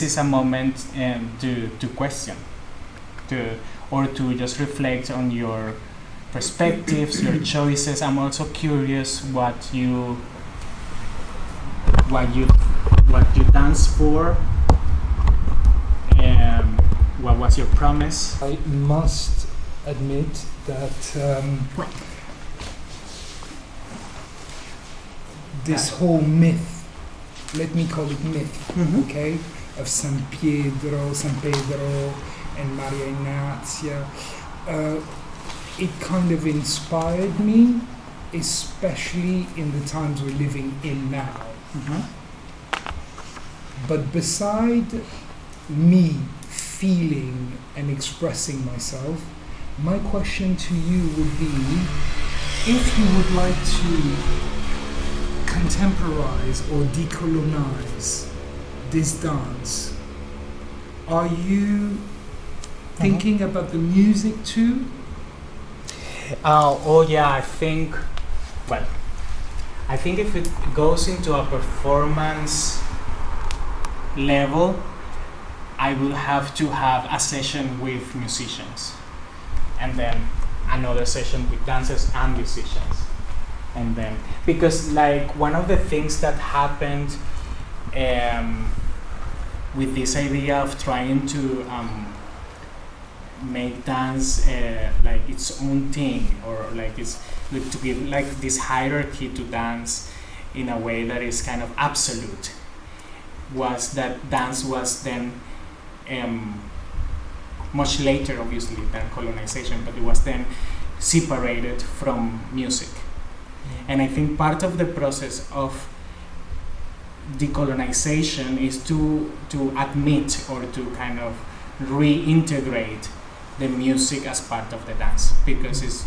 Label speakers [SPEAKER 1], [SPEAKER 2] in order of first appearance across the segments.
[SPEAKER 1] is a moment to question, or to just reflect on your perspectives, your choices. I'm also curious what you dance for. What was your promise?
[SPEAKER 2] I must admit that this whole myth, let me call it myth, okay, of San Pedro, and Maria Ignazia, it kind of inspired me, especially in the times we're living in now. But beside me feeling and expressing myself, my question to you would be, if you would like to contemporize or decolonize this dance, are you thinking about the music too?
[SPEAKER 1] Yeah, I think if it goes into a performance level, I will have to have a session with musicians, and then another session with dancers and musicians. And then, because like one of the things that happened with this idea of trying to make dance like its own thing, or like it's to give like this hierarchy to dance in a way that is kind of absolute, was that dance was then much later, obviously, than colonization, but it was then separated from music. And I think part of the process of decolonization is to admit or to kind of reintegrate the music as part of the dance, because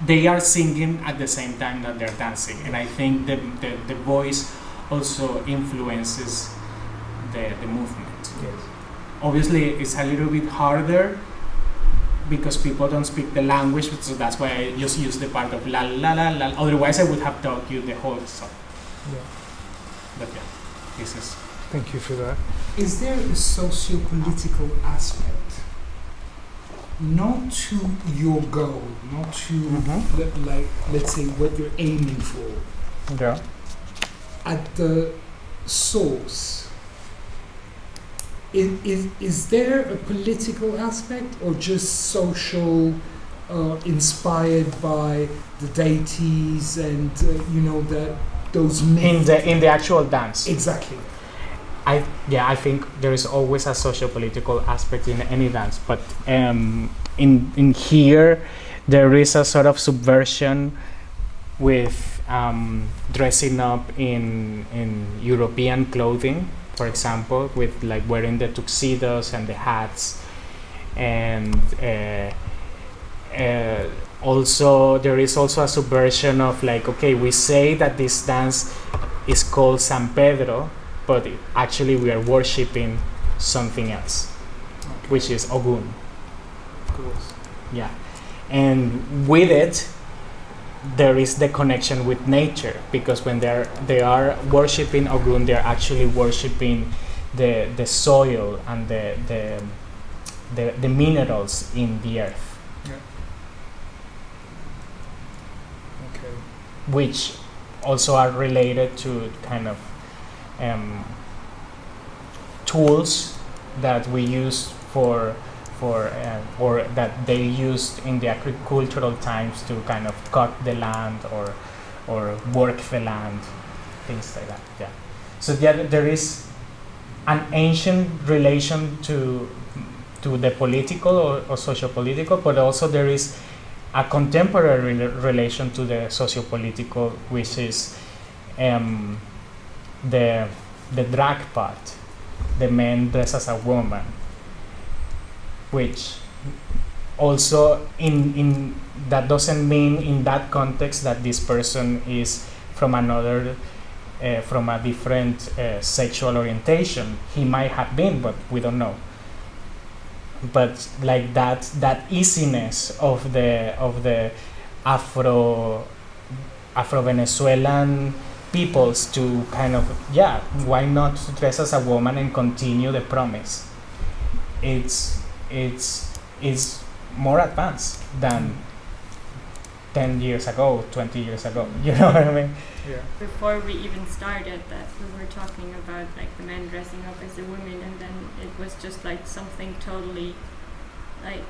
[SPEAKER 1] they are singing at the same time that they're dancing, and I think the voice also influences the movement.
[SPEAKER 2] Yes.
[SPEAKER 1] Obviously, it's a little bit harder because people don't speak the language, so that's why I just use the part of la la la la. Otherwise, I would have taught you the whole song.
[SPEAKER 2] Yeah.
[SPEAKER 1] But yeah, this is.
[SPEAKER 2] Thank you for that.
[SPEAKER 3] Is there a socio-political aspect, not to your goal, not to let's say what you're aiming for,
[SPEAKER 1] Yeah.
[SPEAKER 3] at the source? Is there a political aspect, or just social, inspired by the deities and those myths?
[SPEAKER 1] In the actual dance?
[SPEAKER 3] Exactly.
[SPEAKER 1] I think there is always a socio-political aspect in any dance, but in here there is a sort of subversion with dressing up in European clothing, for example, with like wearing the tuxedos and the hats, and also there is also a subversion of like, okay, we say that this dance is called San Pedro, but actually we are worshipping something else, which is Ogun.
[SPEAKER 3] Of course.
[SPEAKER 1] Yeah, and with it there is the connection with nature, because when they are worshipping Ogun, they are actually worshipping the soil and the minerals in the earth.
[SPEAKER 3] Yeah. Okay.
[SPEAKER 1] Which also are related to kind of tools that we use or that they used in the agricultural times to kind of cut the land or work the land, things like that. Yeah. So there is an ancient relation to the political or socio-political, but also there is a contemporary relation to the socio-political, which is the drag part, the man dressed as a woman, which also in that doesn't mean in that context that this person is from another from a different sexual orientation. He might have been, but we don't know. But like that easiness of the Afro-Venezuelan peoples to kind of, why not dress as a woman and continue the promise? It's more advanced than 10 years ago, 20 years ago. You know what I mean?
[SPEAKER 2] Yeah.
[SPEAKER 4] Before we even started that, we were talking about like the men dressing up as the women, and then it was just like something totally like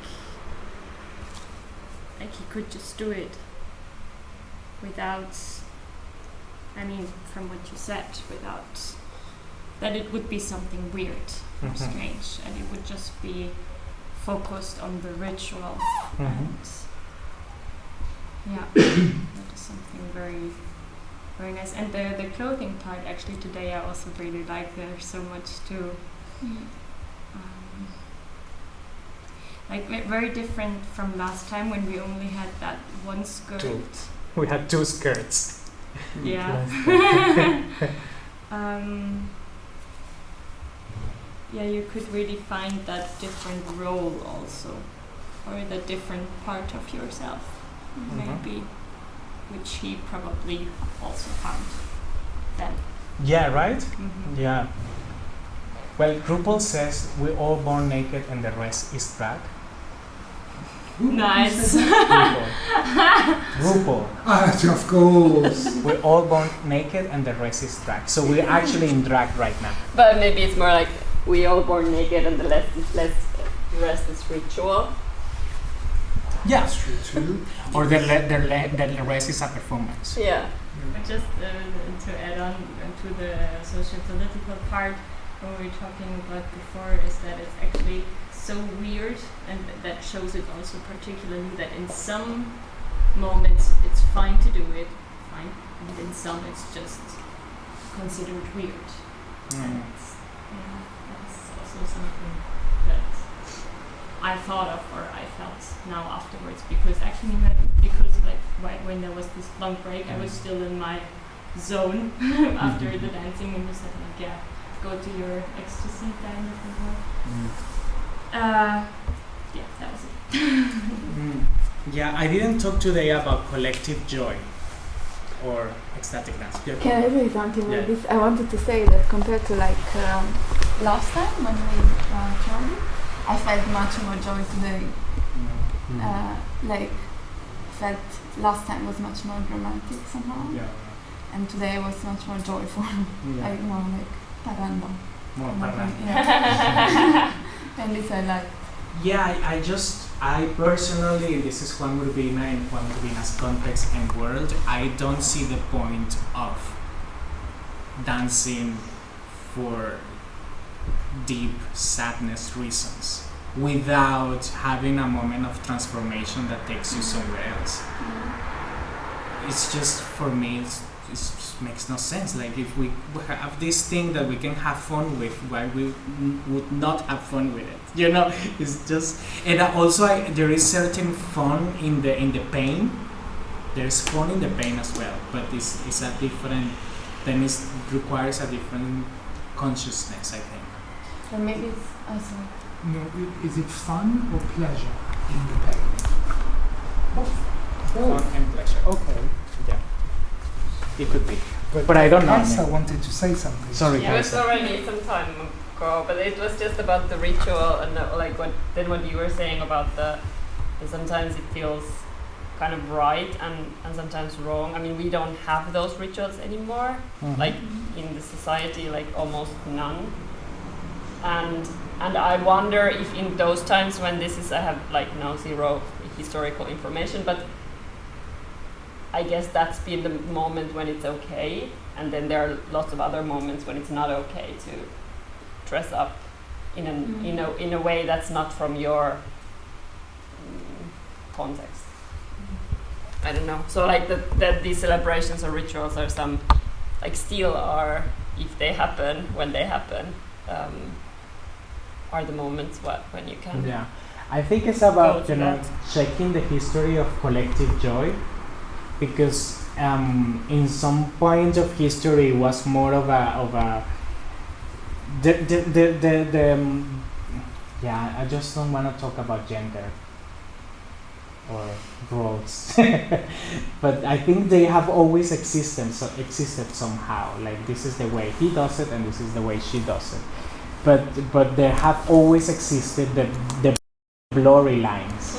[SPEAKER 4] he could just do it without, I mean, from what you said, without that it would be something weird or strange, and it would just be focused on the ritual. And that is something very, very nice. And the clothing part, actually, today I also really like. There's so much to very different from last time when we only had that one skirt.
[SPEAKER 1] We had 2 skirts.
[SPEAKER 4] Yeah. You could really find that different role also, or the different part of yourself, maybe, which he probably also found then.
[SPEAKER 1] Yeah, right? Yeah. Well, RuPaul says we're all born naked and the rest is drag.
[SPEAKER 4] Nice.
[SPEAKER 1] RuPaul.
[SPEAKER 2] Of course.
[SPEAKER 1] We're all born naked and the rest is drag. So we're actually in drag right now.
[SPEAKER 5] But maybe it's more like we all born naked and the rest is ritual.
[SPEAKER 1] Yeah.
[SPEAKER 2] That's true too.
[SPEAKER 1] Or the rest is a performance.
[SPEAKER 5] Yeah.
[SPEAKER 4] But just to add on to the social political part, what we were talking about before is that it's actually so weird, and that shows it also particularly that in some moments it's fine to do it, and in some it's just considered weird. And that's also something that I thought of, or I felt now afterwards, because actually when there was this long break, I was still in my zone after the dancing, and just like, go to your ecstasy kind of thing. That was it.
[SPEAKER 1] Yeah, I didn't talk today about collective joy or ecstatic dance.
[SPEAKER 6] Can I say something with this? I wanted to say that compared to last time when we traveled, I felt much more joy today. Felt last time was much more dramatic somehow, and today was much more joyful. More like parranda.
[SPEAKER 1] More parranda.
[SPEAKER 6] Yeah. And this I like.
[SPEAKER 1] Yeah, I personally, and this is Jvän-Vrbeenä and Jvän-Vrbeenä's context and world, I don't see the point of dancing for deep sadness reasons without having a moment of transformation that takes you somewhere else. It's just, for me, it just makes no sense. Like, if we have this thing that we can have fun with, why we would not have fun with it? You know, it's just, and also there is certain fun in the pain. There's fun in the pain as well, but it's a different. Then it requires a different consciousness, I think.
[SPEAKER 6] Or maybe it's also.
[SPEAKER 2] No, is it fun or pleasure in the pain? Both.
[SPEAKER 1] Fun and pleasure.
[SPEAKER 2] Okay.
[SPEAKER 1] Yeah. It could be. But I don't know.
[SPEAKER 2] Kaisa wanted to say something.
[SPEAKER 1] Sorry,
[SPEAKER 5] Yeah, it was
[SPEAKER 1] Kaisa.
[SPEAKER 5] already some time ago, but it was just about the ritual and what you were saying about that sometimes it feels kind of right and sometimes wrong. I mean, we don't have those rituals anymore, like in the society, like almost none. And I wonder if in those times when this is, I have like now zero historical information, but I guess that's been the moment when it's okay, and then there are lots of other moments when it's not okay to dress up in a way that's not from your context. I don't know. So like that these celebrations or rituals are some like still are, if they happen, when they happen, are the moments when you can.
[SPEAKER 1] Yeah, I think it's about
[SPEAKER 5] that.
[SPEAKER 1] checking the history of collective joy, because in some point of history it was more of a I just don't want to talk about gender. or roles. But I think they have always existed somehow. Like this is the way he does it, and this is the way she does it. But there have always existed the blurry lines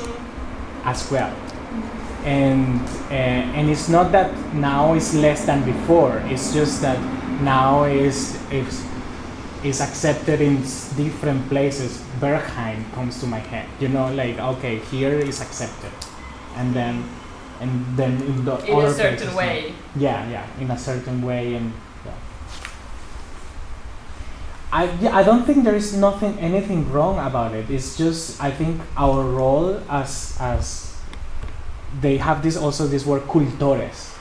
[SPEAKER 1] as well. And it's not that now is less than before. It's just that now is accepted in different places. Berghain comes to my head. Like okay, here is accepted, and then in the
[SPEAKER 5] In
[SPEAKER 1] other
[SPEAKER 5] a certain
[SPEAKER 1] places,
[SPEAKER 5] way.
[SPEAKER 1] Yeah, in a certain way, and I don't think there is anything wrong about it. It's just I think our role as they have this word cultores,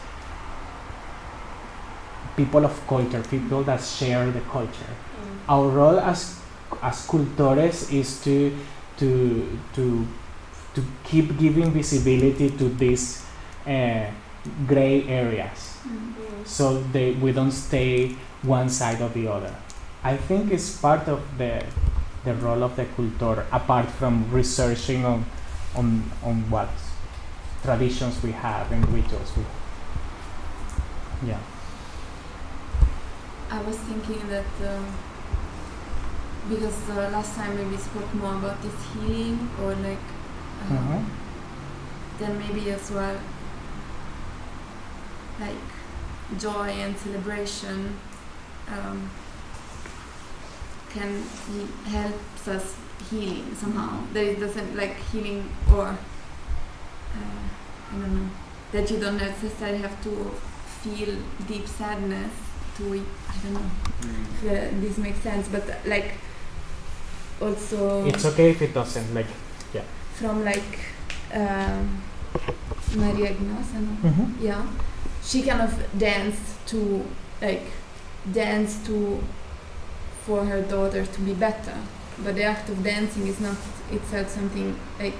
[SPEAKER 1] people of culture, people that share the culture. Our role as cultores is to keep giving visibility to these gray areas, so we don't stay one side or the other. I think it's part of the role of the cultor, apart from researching on what traditions we have and rituals we have. Yeah.
[SPEAKER 6] I was thinking that because last time we spoke more about this healing, or like then maybe as well like joy and celebration helps us healing somehow. That it doesn't like healing, or I don't know, that you don't necessarily have to feel deep sadness to, I don't know if this makes sense, but like also
[SPEAKER 1] it's okay if it doesn't, like, yeah.
[SPEAKER 6] From like Maria Ignace, yeah, she kind of danced for her daughter to be better, but the act of dancing is not itself something like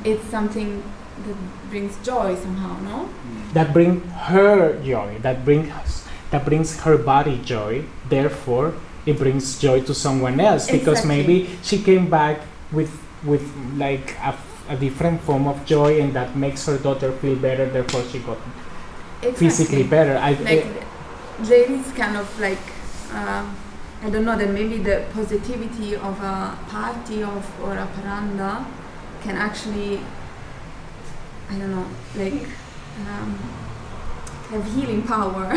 [SPEAKER 6] it's something that brings joy somehow, no?
[SPEAKER 1] That brings her joy. That brings her body joy. Therefore, it brings joy to someone else, because maybe she came back with like a different form of joy, and that makes her daughter feel better. Therefore, she got physically better.
[SPEAKER 6] There is kind of like I don't know, that maybe the positivity of a party or a paranda can actually, I don't know, like have healing power.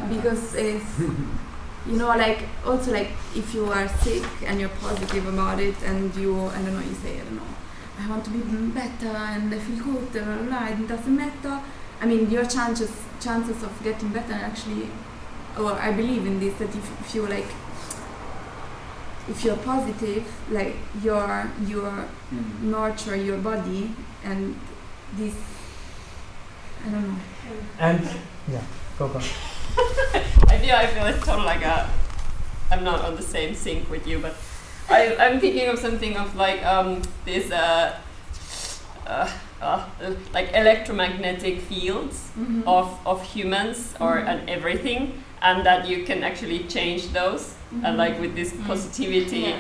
[SPEAKER 6] Because it's, like also like if you are sick and you're positive about it, and you, I don't know, you say, I don't know, I want to be better and I feel good, it doesn't matter. I mean, your chances of getting better actually, or I believe in this, that if you're positive, like you're nurture your body, and this, I don't know.
[SPEAKER 1] And yeah, go.
[SPEAKER 5] I feel it's totally like I'm not on the same sync with you, but I'm thinking of something of like this like electromagnetic fields of humans and everything, and that you can actually change those, and like with this positivity,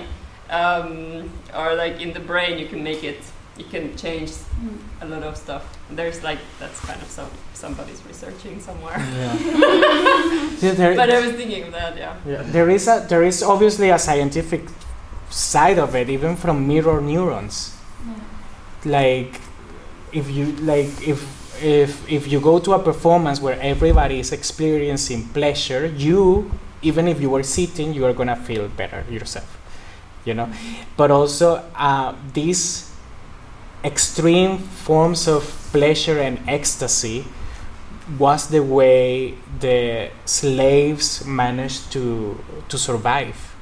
[SPEAKER 5] or like in the brain you can change a lot of stuff. There's like, that's kind of somebody's researching somewhere. But I was thinking of that,
[SPEAKER 1] There is obviously a scientific side of it, even from mirror neurons. Like if you go to a performance where everybody is experiencing pleasure, even if you were sitting, you are gonna feel better yourself, But also these extreme forms of pleasure and ecstasy was the way the slaves managed to survive.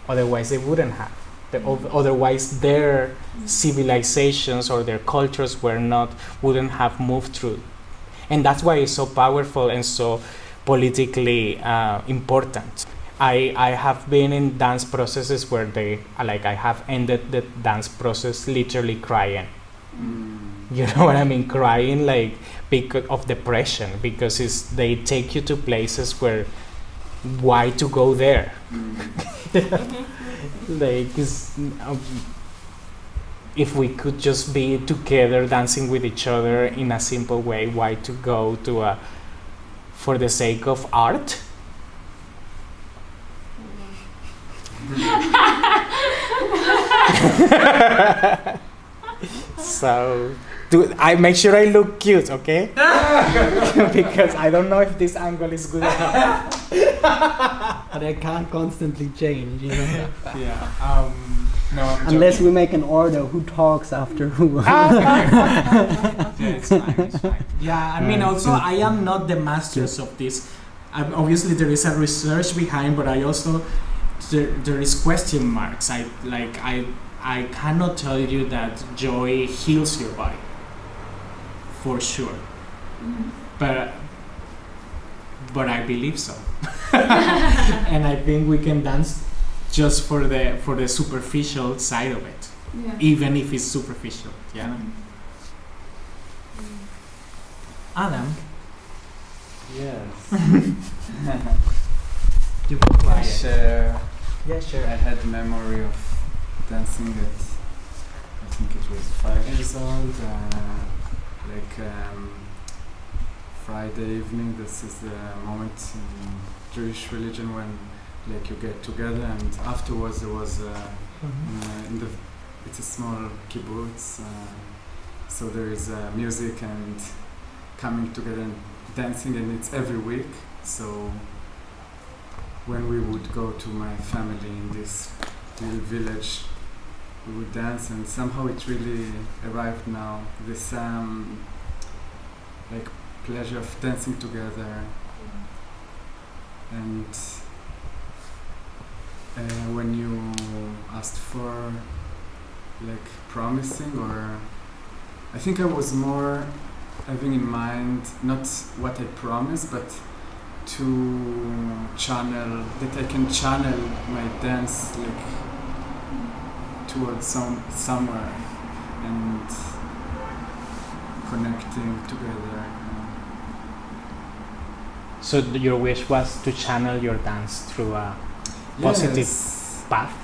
[SPEAKER 1] Otherwise they wouldn't have. Otherwise their civilizations or their cultures wouldn't have moved through. And that's why it's so powerful and so politically important. I have been in dance processes where I have ended the dance process literally crying. You know what I mean? Crying like because of depression, because they take you to places where why to go there? Like if we could just be together dancing with each other in a simple way, why to go to a for the sake of art? So I make sure I look cute, okay? Because I don't know if this angle is good enough.
[SPEAKER 7] But I can't constantly change, you know.
[SPEAKER 1] Yeah. No, I'm
[SPEAKER 7] Unless
[SPEAKER 1] joking.
[SPEAKER 7] we make an order who talks after who.
[SPEAKER 1] Yeah, it's fine, it's fine. Yeah, I mean, also, I am not the masters of this. Obviously, there is a research behind, but I also there is question marks. I cannot tell you that joy heals your body, for sure. But I believe so. And I think we can dance just for the superficial side of it, even if it's superficial. Yeah. Adam.
[SPEAKER 8] Yes.
[SPEAKER 1] You were quiet.
[SPEAKER 8] Yeah, sure. I had a memory of dancing at, I think it was 5 years old, Friday evening. This is the moment in Jewish religion when you get together, and afterwards there was it's a small kibbutz, so there is music and coming together and dancing, and it's every week. So when we would go to my family in this little village, we would dance, and somehow it really arrived now, this pleasure of dancing together. And when you asked for promising, or I think I was more having in mind not what I promised, but to channel, that I can channel my dance towards somewhere and connecting together.
[SPEAKER 1] So your wish was to channel your dance through a positive path?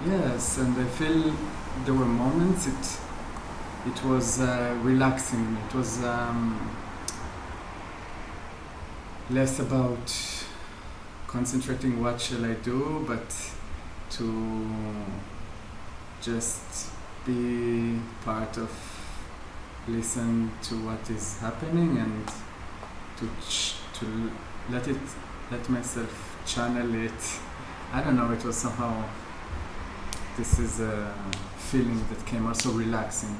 [SPEAKER 8] Yes, and I feel there were moments it was relaxing. It was less about concentrating what shall I do, but to just be part of, listen to what is happening, and to let myself channel it. I don't know, it was somehow, this is a feeling that came also relaxing.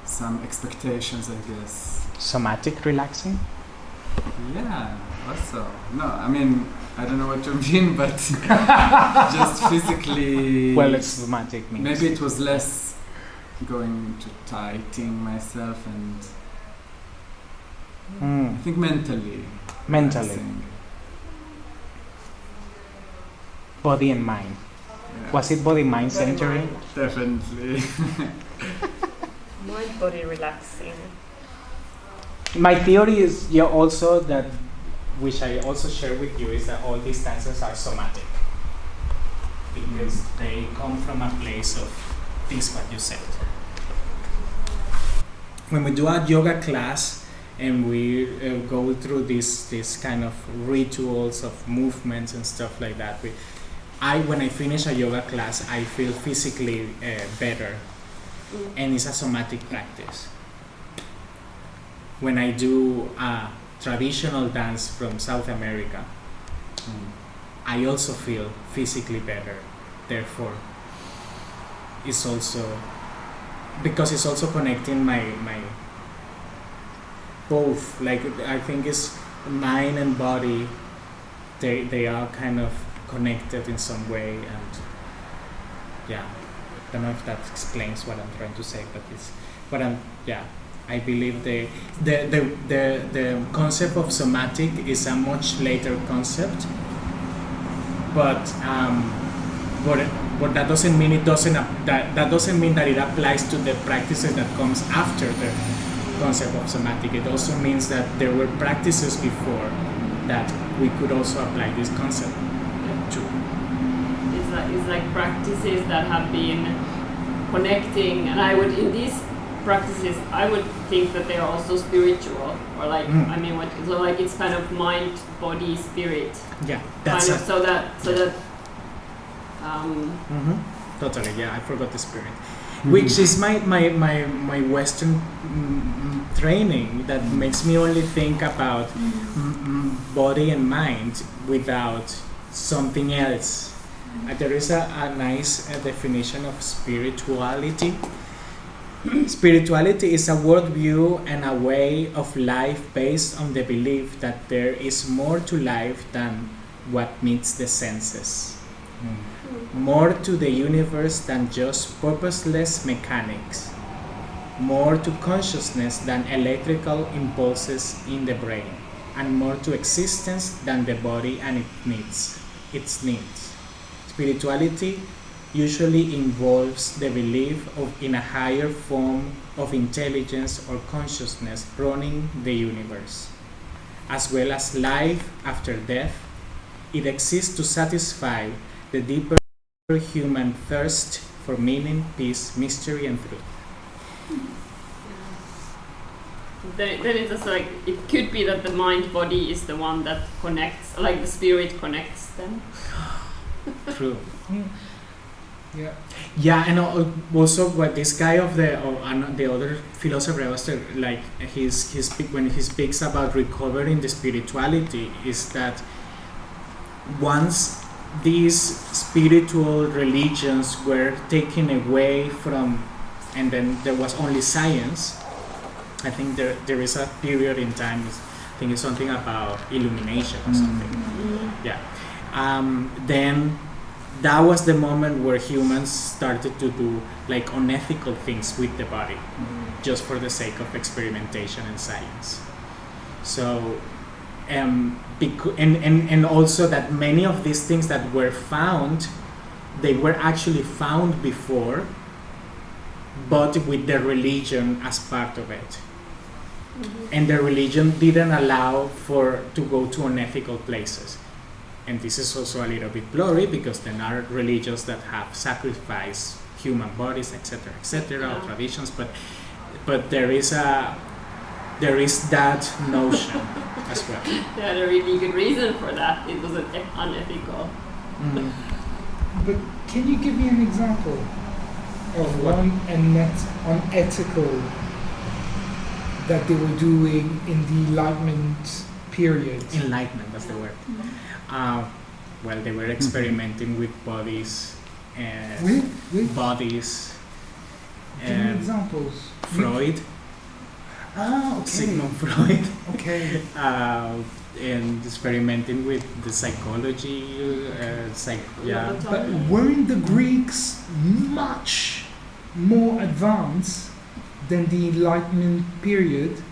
[SPEAKER 8] Some expectations, I guess.
[SPEAKER 1] Somatic relaxing?
[SPEAKER 8] Yeah, also. No, I mean, I don't know what you mean, but just physically.
[SPEAKER 1] Well, it's somatic means.
[SPEAKER 8] Maybe it was less going to tightening myself, and I think mentally. Relaxing.
[SPEAKER 1] Body and mind.
[SPEAKER 8] Yeah.
[SPEAKER 1] Was it body-mind centering?
[SPEAKER 8] Definitely.
[SPEAKER 5] Mind body relaxing.
[SPEAKER 1] My theory is also that, which I also share with you, is that all these dances are somatic, because they come from a place of this, what you said. When we do a yoga class and we go through this kind of rituals of movements and stuff like that, when I finish a yoga class, I feel physically better, and it's a somatic practice. When I do a traditional dance from South America, I also feel physically better. Therefore, it's also because it's also connecting my both. I think it's mind and body. They are kind of connected in some way, and I don't know if that explains what I'm trying to say, but I believe the concept of somatic is a much later concept, but that doesn't mean that doesn't mean that it applies to the practices that comes after the concept of somatic. It also means that there were practices before that we could also apply this concept to.
[SPEAKER 5] It's like practices that have been connecting, and I would in these practices I would think that they are also spiritual, or like I mean, so like it's kind of mind, body, spirit.
[SPEAKER 1] Yeah, that's
[SPEAKER 5] kind of, so that
[SPEAKER 1] totally. Yeah, I forgot the spirit, which is my Western training that makes me only think about body and mind without something else. There is a nice definition of spirituality. Spirituality is a worldview and a way of life based on the belief that there is more to life than what meets the senses. More to the universe than just purposeless mechanics. More to consciousness than electrical impulses in the brain. And more to existence than the body and its needs. Spirituality usually involves the belief in a higher form of intelligence or consciousness running the universe. As well as life after death, it exists to satisfy the deeper human thirst for meaning, peace, mystery, and truth.
[SPEAKER 5] Then it's just like, it could be that the mind-body is the one that connects, like the spirit connects them.
[SPEAKER 1] True.
[SPEAKER 2] Yeah.
[SPEAKER 1] And also what this guy of the other philosopher, like when he speaks about recovering the spirituality, is that once these spiritual religions were taken away from, and then there was only science. I think there is a period in time. I think it's something about illumination or something. Yeah. Then that was the moment where humans started to do like unethical things with the body, just for the sake of experimentation and science. So, and also that many of these things that were found, they were actually found before, but with the religion as part of it. And the religion didn't allow to go to unethical places. And this is also a little bit blurry because there are religions that have sacrificed human bodies, etc., or traditions. But there is that notion as well.
[SPEAKER 5] They had a really good reason for that. It was unethical.
[SPEAKER 2] But can you give me an example of one unethical that they were doing in the Enlightenment period?
[SPEAKER 1] Enlightenment, that's the word. Well, they were experimenting with bodies and
[SPEAKER 2] with
[SPEAKER 1] bodies.
[SPEAKER 2] Give me examples.
[SPEAKER 1] Freud.
[SPEAKER 2] Okay.
[SPEAKER 1] Sigmund Freud.
[SPEAKER 2] Okay.
[SPEAKER 1] And experimenting with the psychology.
[SPEAKER 2] But weren't the Greeks much more advanced than the Enlightenment period?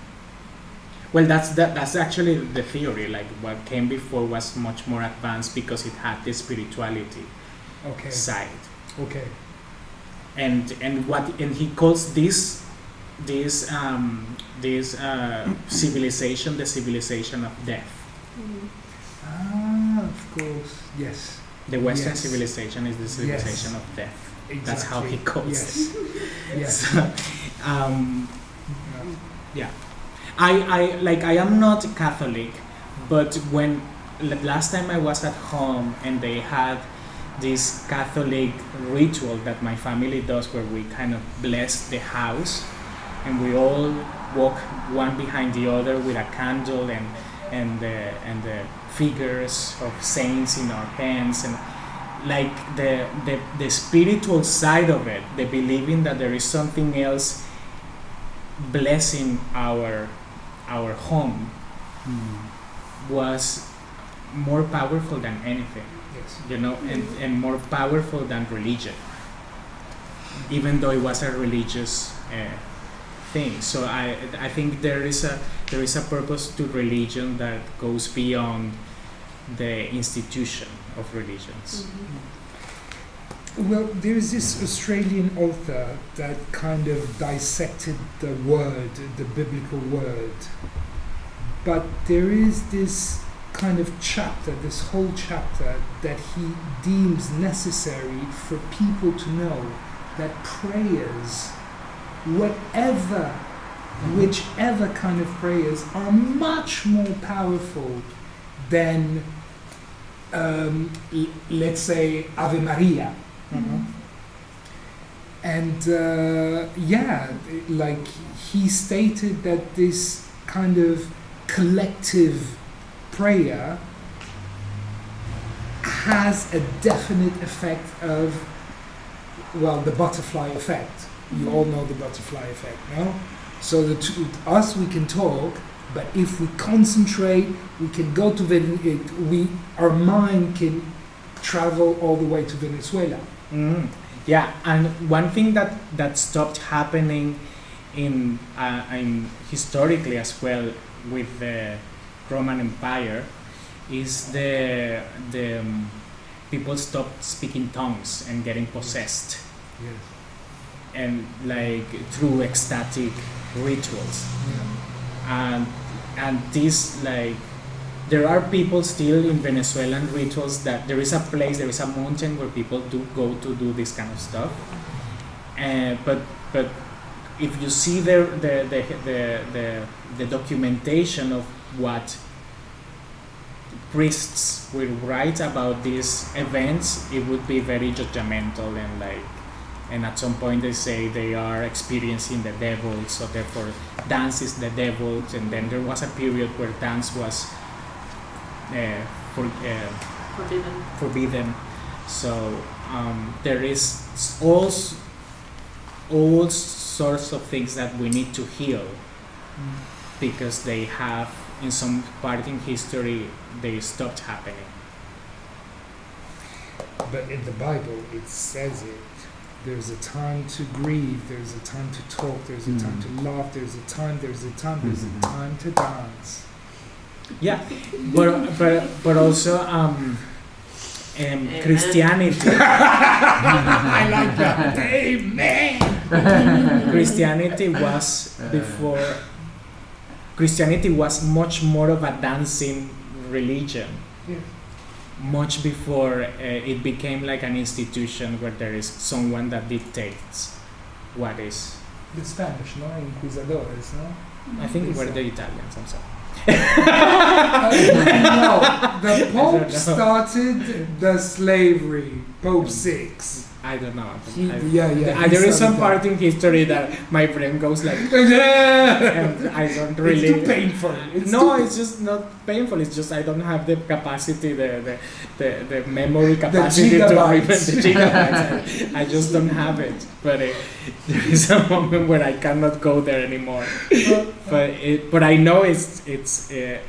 [SPEAKER 1] Well, that's actually the theory. Like what came before was much more advanced because it had the spirituality side.
[SPEAKER 2] Okay.
[SPEAKER 1] And he calls this civilization the civilization of death.
[SPEAKER 2] Of course. Yes.
[SPEAKER 1] The Western civilization is the civilization of death.
[SPEAKER 2] Exactly.
[SPEAKER 1] That's how he calls it.
[SPEAKER 2] Yes.
[SPEAKER 1] So, yeah. I am not Catholic, but when last time I was at home and they had this Catholic ritual that my family does where we kind of bless the house and we all walk one behind the other with a candle and the figures of saints in our hands, and like the spiritual side of it, the believing that there is something else blessing our home was more powerful than anything.
[SPEAKER 2] Yes.
[SPEAKER 1] And more powerful than religion, even though it was a religious thing. So I think there is a purpose to religion that goes beyond the institution of religions.
[SPEAKER 2] Well, there is this Australian author that kind of dissected the word, the biblical word. But there is this kind of chapter, this whole chapter, that he deems necessary for people to know that prayers, whichever kind of prayers, are much more powerful than, let's say, Ave Maria. And like he stated that this kind of collective prayer has a definite effect of, well, the butterfly effect. You all know the butterfly effect, no? So us, we can talk, but if we concentrate, we can go to our mind can travel all the way to Venezuela.
[SPEAKER 1] Yeah, and one thing that stopped happening in historically as well with the Roman Empire is the people stopped speaking tongues and getting possessed.
[SPEAKER 2] Yes.
[SPEAKER 1] And like through ecstatic rituals.
[SPEAKER 2] Yeah.
[SPEAKER 1] And this, like, there are people still in Venezuelan rituals that there is a place, there is a mountain where people do go to do this kind of stuff. But if you see the documentation of what priests will write about these events, it would be very judgmental and at some point they say they are experiencing the devil, so therefore dance is the devil. And then there was a period where dance was forbidden. So there is all sorts of things that we need to heal because they have, in some part in history, they stopped happening.
[SPEAKER 2] But in the Bible, it says it. There's a time to grieve, there's a time to talk, there's a time to laugh, there's a time to dance.
[SPEAKER 1] Yeah, but also Christianity.
[SPEAKER 2] I like that. Amen. Christianity was much more of a dancing religion.
[SPEAKER 3] Yeah.
[SPEAKER 1] Much before it became like an institution where there is someone that dictates what is.
[SPEAKER 3] The Spanish, no? Inquisidores, no?
[SPEAKER 1] I think it were the Italians, I'm sorry.
[SPEAKER 3] No, the Pope started the slavery, Pope VI.
[SPEAKER 1] I don't know.
[SPEAKER 3] There
[SPEAKER 1] is some part in history that my brain goes like, and I don't really.
[SPEAKER 3] It's too painful.
[SPEAKER 1] It's just not painful. It's just I don't have the capacity, the memory capacity to remember the gigabytes. I just don't have it. But there is a moment where I cannot go there anymore. But I know it's the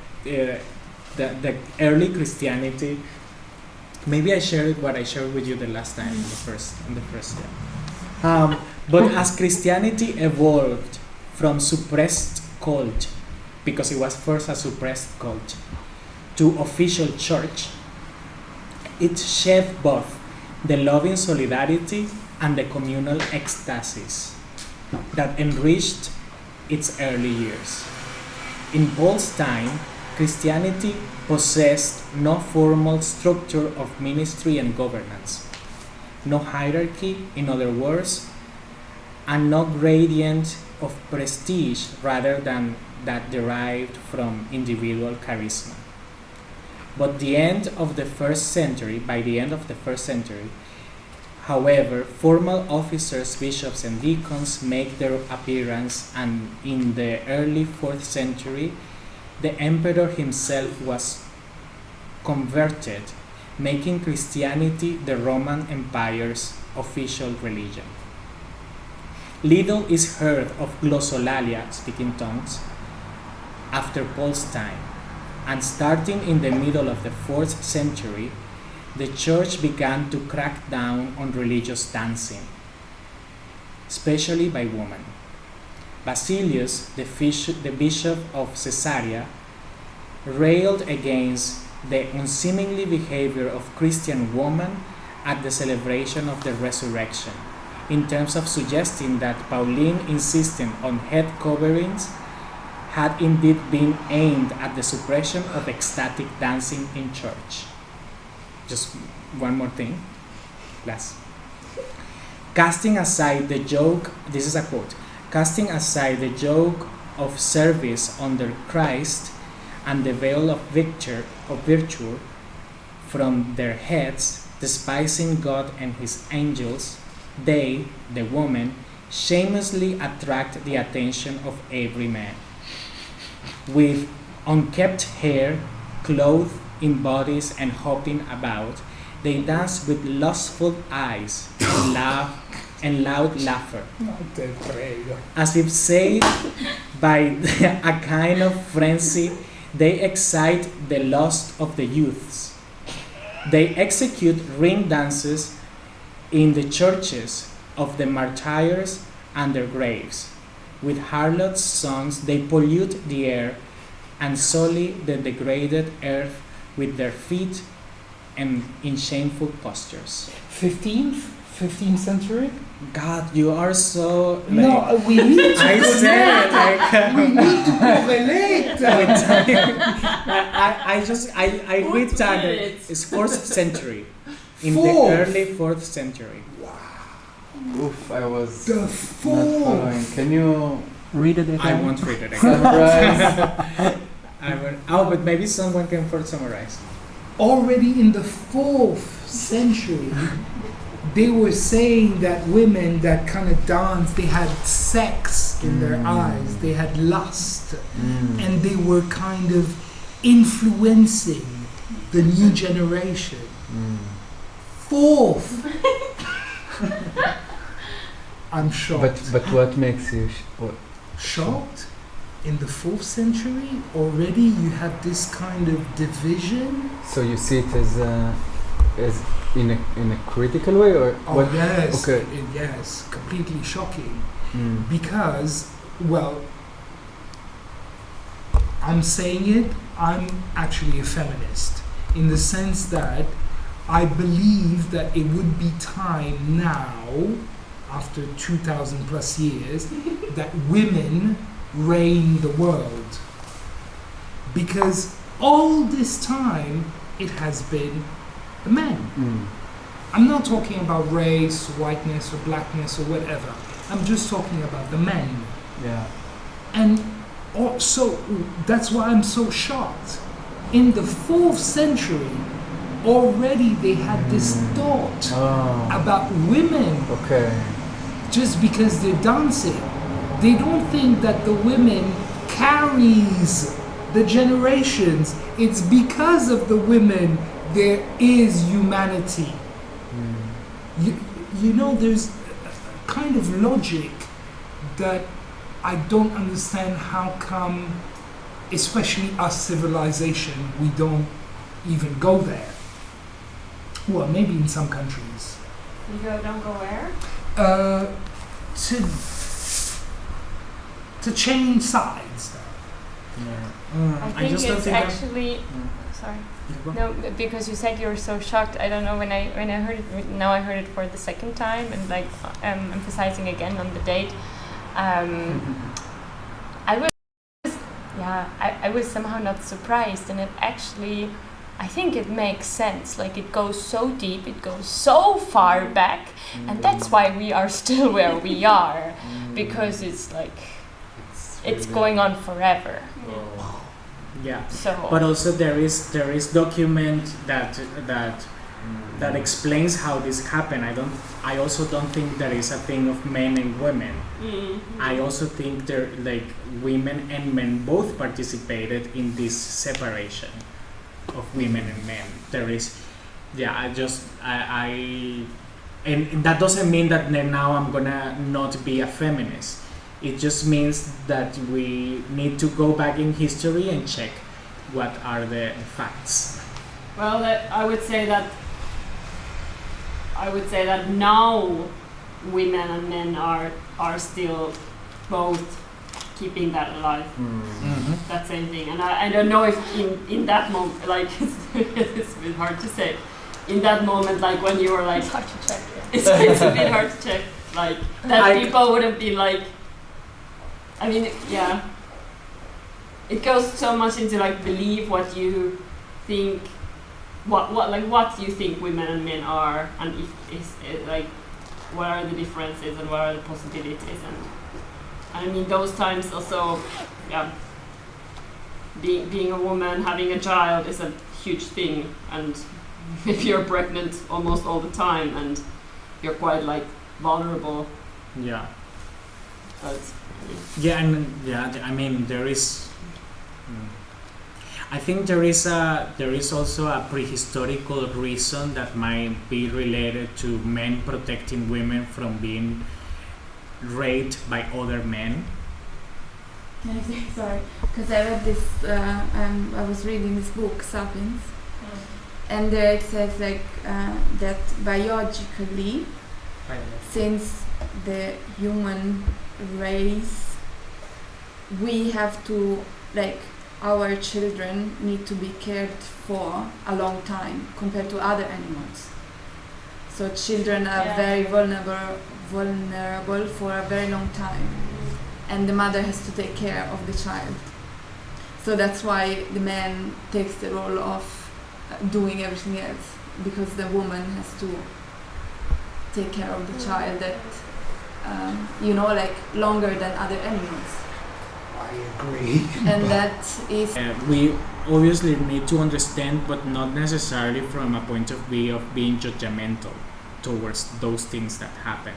[SPEAKER 1] early Christianity. Maybe I shared what I shared with you the last time in the first year. But as Christianity evolved from suppressed cult, because it was first a suppressed cult, to official church, it shed both the loving solidarity and the communal ecstasies that enriched its early years. In Paul's time, Christianity possessed no formal structure of ministry and governance, no hierarchy, in other words, and no gradient of prestige rather than that derived from individual charisma. By the end of the first century, however, formal officers, bishops, and deacons make their appearance, and in the early 4th century, the emperor himself was converted, making Christianity the Roman Empire's official religion. Little is heard of glossolalia, speaking tongues, after Paul's time, and starting in the middle of the 4th century, the church began to crack down on religious dancing, especially by women. Basilius, the bishop of Caesarea, railed against the unseemly behavior of Christian women at the celebration of the resurrection, in terms of suggesting that Pauline insisting on head coverings had indeed been aimed at the suppression of ecstatic dancing in church. Just one more thing, last. casting aside the yoke, this is a quote, casting aside the yoke of service under Christ and the veil of virtue from their heads, despising God and his angels, they, the women, shamelessly attract the attention of every man. With unkempt hair, clothed in bodies and hopping about, they dance with lustful eyes and loud laughter, as if saved by a kind of frenzy. They excite the lust of the youths. They execute ring dances in the churches of the martyrs and their graves. With harlots' songs they pollute the air and sully the degraded earth with their feet and in shameful postures.
[SPEAKER 2] 15th century?
[SPEAKER 1] God, you are so like,
[SPEAKER 2] no, we need to
[SPEAKER 1] I said like
[SPEAKER 2] we need to correlate.
[SPEAKER 1] I read that it's 4th century, in the early 4th century.
[SPEAKER 8] Oof, I was
[SPEAKER 2] The
[SPEAKER 8] not
[SPEAKER 2] fourth.
[SPEAKER 8] following. Can you
[SPEAKER 7] Read it again.
[SPEAKER 1] I won't read it again.
[SPEAKER 8] summarize?
[SPEAKER 1] I will, oh, but maybe someone can summarize.
[SPEAKER 2] Already in the 4th century, they were saying that women that kind of danced, they had sex in their eyes, they had lust, and they were kind of influencing the new generation. 4th. I'm shocked.
[SPEAKER 8] But what makes you
[SPEAKER 2] Shocked? In the 4th century, already you have this kind of division?
[SPEAKER 8] So you see it as in a critical way, or
[SPEAKER 2] Oh
[SPEAKER 8] what?
[SPEAKER 2] yes,
[SPEAKER 8] Okay.
[SPEAKER 2] yes, completely shocking. Because, well, I'm saying it, I'm actually a feminist in the sense that I believe that it would be time now, after 2,000 plus years, that women reign the world. Because all this time it has been the men. I'm not talking about race, whiteness, or blackness, or whatever. I'm just talking about the men.
[SPEAKER 8] Yeah.
[SPEAKER 2] And so that's why I'm so shocked. In the 4th century, already they had this thought about women
[SPEAKER 8] Okay.
[SPEAKER 2] just because they're dancing. They don't think that the women carries the generations. It's because of the women there is humanity. You know, there's a kind of logic that I don't understand how come, especially us civilization, we don't even go there. Well, maybe in some countries.
[SPEAKER 4] You don't go where?
[SPEAKER 2] To change sides.
[SPEAKER 4] I think
[SPEAKER 1] just don't
[SPEAKER 4] it's
[SPEAKER 1] think
[SPEAKER 4] actually. Sorry. No, because you said you were so shocked. I don't know when I heard it. Now I heard it for the second time, and like emphasizing again on the date. I was somehow not surprised, and it actually, I think it makes sense. Like it goes so deep, it goes so far back, and that's why we are still where we are, because it's like it's going on forever.
[SPEAKER 1] Yeah.
[SPEAKER 4] So.
[SPEAKER 1] But also there is document that explains how this happened. I also don't think there is a thing of men and women. I also think there like women and men both participated in this separation of women and men. There is, and that doesn't mean that now I'm gonna not be a feminist. It just means that we need to go back in history and check what are the facts.
[SPEAKER 5] Well, I would say that now women and men are still both keeping that alive. That same thing, and I don't know if in that moment, like it's a bit hard to say. In that moment, like when you were like,
[SPEAKER 4] It's hard to check.
[SPEAKER 5] it's a bit hard to check. Like that people wouldn't be like. I mean, yeah. It goes so much into like believe what you think, what you think women and men are, and if it's like what are the differences and what are the possibilities, and I mean those times also, yeah, being a woman, having a child is a huge thing, and if you're pregnant almost all the time and you're quite like vulnerable.
[SPEAKER 1] Yeah.
[SPEAKER 5] But
[SPEAKER 1] Yeah, I mean there is. I think there is also a prehistorical reason that might be related to men protecting women from being raped by other men.
[SPEAKER 6] Sorry, because I read this. I was reading this book, *Sapiens*, and there it says like that biologically, since the human race, we have to like. Our children need to be cared for a long time compared to other animals. So children are very vulnerable for a very long time, and the mother has to take care of the child. So that's why the man takes the role of doing everything else, because the woman has to take care of the child that like longer than other animals.
[SPEAKER 2] I agree.
[SPEAKER 6] And that is
[SPEAKER 1] we obviously need to understand, but not necessarily from a point of view of being judgmental towards those things that happen.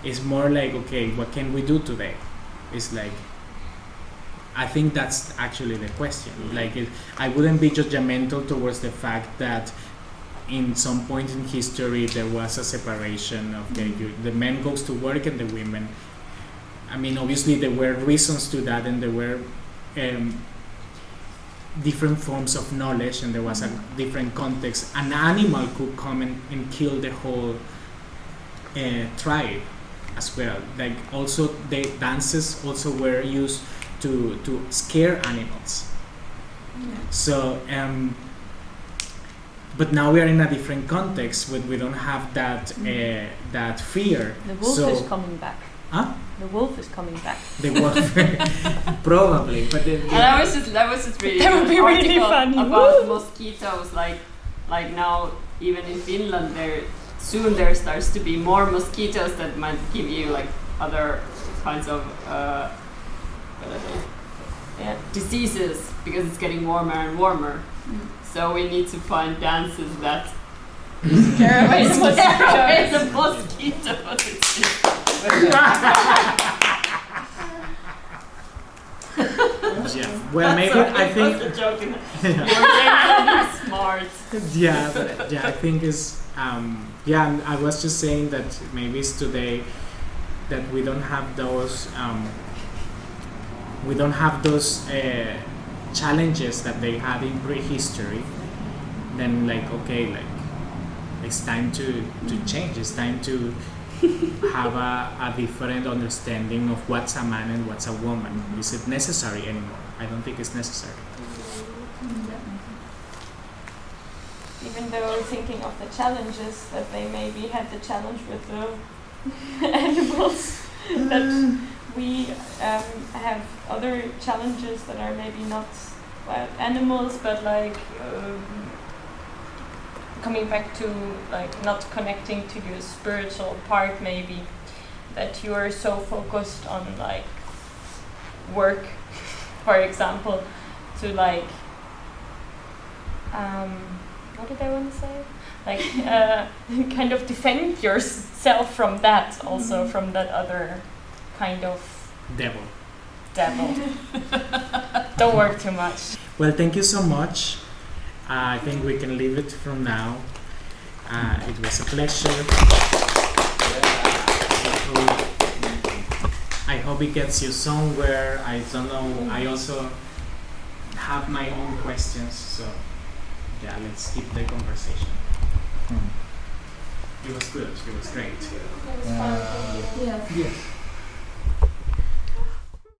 [SPEAKER 1] It's more like, okay, what can we do today? It's like, I think that's actually the question. Like, I wouldn't be judgmental towards the fact that in some point in history there was a separation of the men goes to work and the women. I mean, obviously there were reasons to that, and there were different forms of knowledge, and there was a different context. An animal could come and kill the whole tribe as well. Like, also the dances also were used to scare animals. So, but now we are in a different context where we don't have that that fear.
[SPEAKER 9] The wolf is coming back.
[SPEAKER 1] Huh?
[SPEAKER 9] The wolf is coming back.
[SPEAKER 1] The wolf, probably. But then,
[SPEAKER 5] and I was just reading
[SPEAKER 9] that would be really funny
[SPEAKER 5] about mosquitoes. Like now, even in Finland, there starts to be more mosquitoes that might give you like other kinds of diseases, because it's getting warmer and warmer. So we need to find dances that scare away the mosquitoes.
[SPEAKER 1] Yeah. Well, maybe I think.
[SPEAKER 5] That's a joke. You're smart.
[SPEAKER 1] Yeah, but I think is I was just saying that maybe it's today that we don't have those challenges that they had in prehistory. Then it's time to change. It's time to have a different understanding of what's a man and what's a woman. Is it necessary anymore? I don't think it's necessary.
[SPEAKER 9] Even though thinking of the challenges that they maybe had the challenge with the animals, that we have other challenges that are maybe not animals, but coming back to not connecting to your spiritual part, maybe that you are so focused on work, for example, to what did I want to say? Kind of defend yourself from that, also from that other kind of
[SPEAKER 1] devil.
[SPEAKER 9] Don't work too much.
[SPEAKER 1] Well, thank you so much. I think we can leave it from now. It was a pleasure. I hope it gets you somewhere. I don't know. I also have my own questions, so yeah, let's keep the conversation. It was good. It was great.
[SPEAKER 6] yeah.
[SPEAKER 2] Yes.